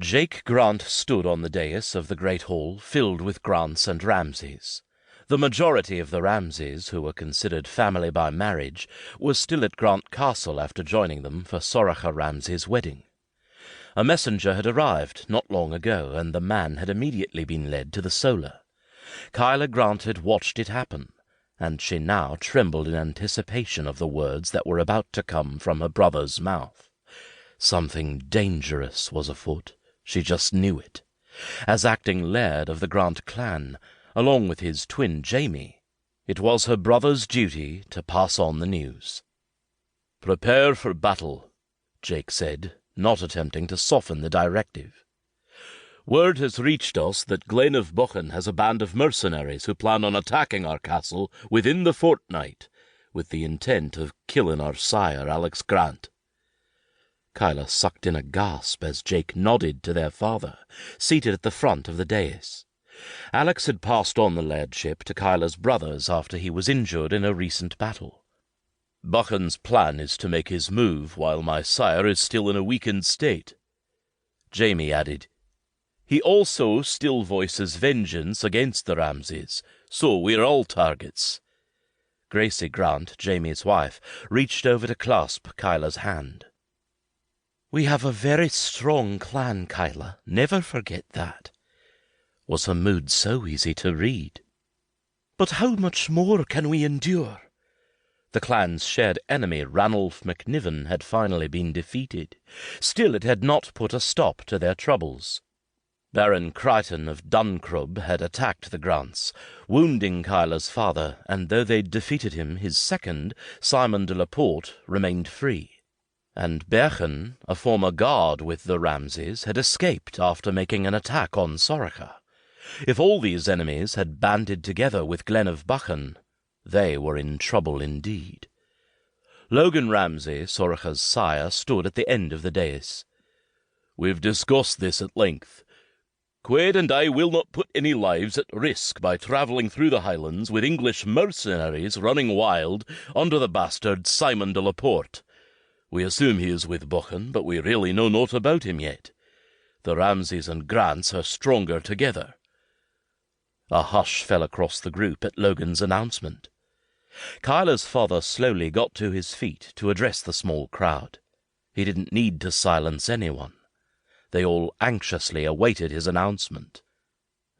Jake Grant stood on the dais of the great hall filled with Grants and Ramsays. The majority of the Ramsays, who were considered family by marriage, were still at Grant Castle after joining them for Sorcha Ramsay's wedding. A messenger had arrived not long ago, and the man had immediately been led to the solar. Kyla Grant had watched it happen, and she now trembled in anticipation of the words that were about to come from her brother's mouth. Something dangerous was afoot. She just knew it. As acting laird of the Grant clan, along with his twin Jamie, it was her brother's duty to pass on the news. "Prepare for battle," Jake said, not attempting to soften the directive. "Word has reached us that Glen of Buchan has a band of mercenaries who plan on attacking our castle within the fortnight, with the intent of killing our sire, Alex Grant." Kyla sucked in a gasp as Jake nodded to their father, seated at the front of the dais. Alex had passed on the lairdship to Kyla's brothers after he was injured in a recent battle. "Buchan's plan is to make his move while my sire is still in a weakened state." Jamie added, "He also still voices vengeance against the Ramsays, so we're all targets." Gracie Grant, Jamie's wife, reached over to clasp Kyla's hand. "We have a very strong clan, Kyla. Never forget that." Was her mood so easy to read? "But how much more can we endure?" The clan's shared enemy, Ranulph McNiven, had finally been defeated. Still, it had not put a stop to their troubles. Baron Crichton of Duncrub had attacked the Grants, wounding Kyla's father, and though they'd defeated him, his second, Simon de la Porte, remained free. And Buchan, a former guard with the Ramsays, had escaped after making an attack on Sorcha. If all these enemies had banded together with Glen of Buchan, they were in trouble indeed. Logan Ramsay, Sorcha's sire, stood at the end of the dais. "We've discussed this at length. Quaid and I will not put any lives at risk by travelling through the Highlands with English mercenaries running wild under the bastard Simon de la Porte. We assume he is with Buchan, but we really know naught about him yet. The Ramsays and Grants are stronger together." A hush fell across the group at Logan's announcement. Kyla's father slowly got to his feet to address the small crowd. He didn't need to silence anyone. They all anxiously awaited his announcement.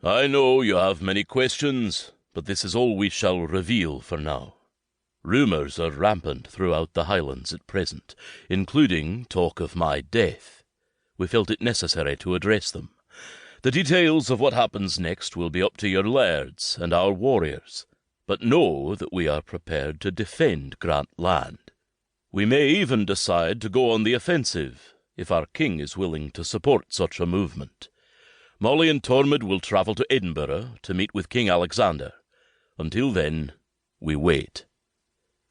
"I know you have many questions, but this is all we shall reveal for now. Rumours are rampant throughout the Highlands at present, including talk of my death. We felt it necessary to address them. The details of what happens next will be up to your lairds and our warriors, but know that we are prepared to defend Grant land. We may even decide to go on the offensive, if our king is willing to support such a movement. Molly and Tormod will travel to Edinburgh to meet with King Alexander. Until then, we wait.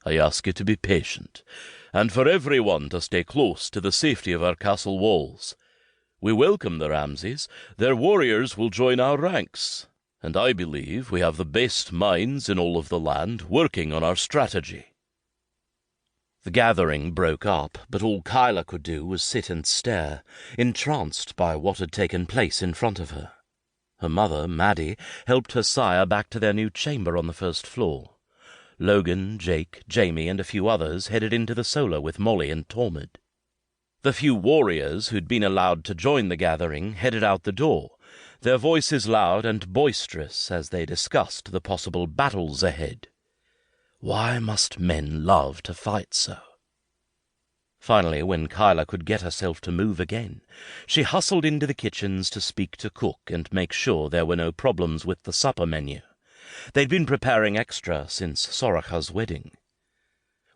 I ask you to be patient, and for everyone to stay close to the safety of our castle walls. We welcome the Ramsays. Their warriors will join our ranks, and I believe we have the best minds in all of the land working on our strategy." The gathering broke up, but all Kyla could do was sit and stare, entranced by what had taken place in front of her. Her mother, Maddie, helped her sire back to their new chamber on the first floor. Logan, Jake, Jamie, and a few others headed into the solar with Molly and Tormod. The few warriors who'd been allowed to join the gathering headed out the door, their voices loud and boisterous as they discussed the possible battles ahead. Why must men love to fight so? Finally, when Kyla could get herself to move again, she hustled into the kitchens to speak to cook and make sure there were no problems with the supper menu. They'd been preparing extra since Sorcha's wedding.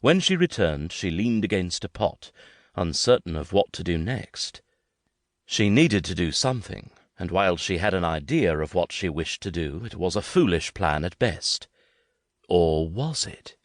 When she returned, she leaned against a pot, uncertain of what to do next. She needed to do something, and while she had an idea of what she wished to do, it was a foolish plan at best. Or was it?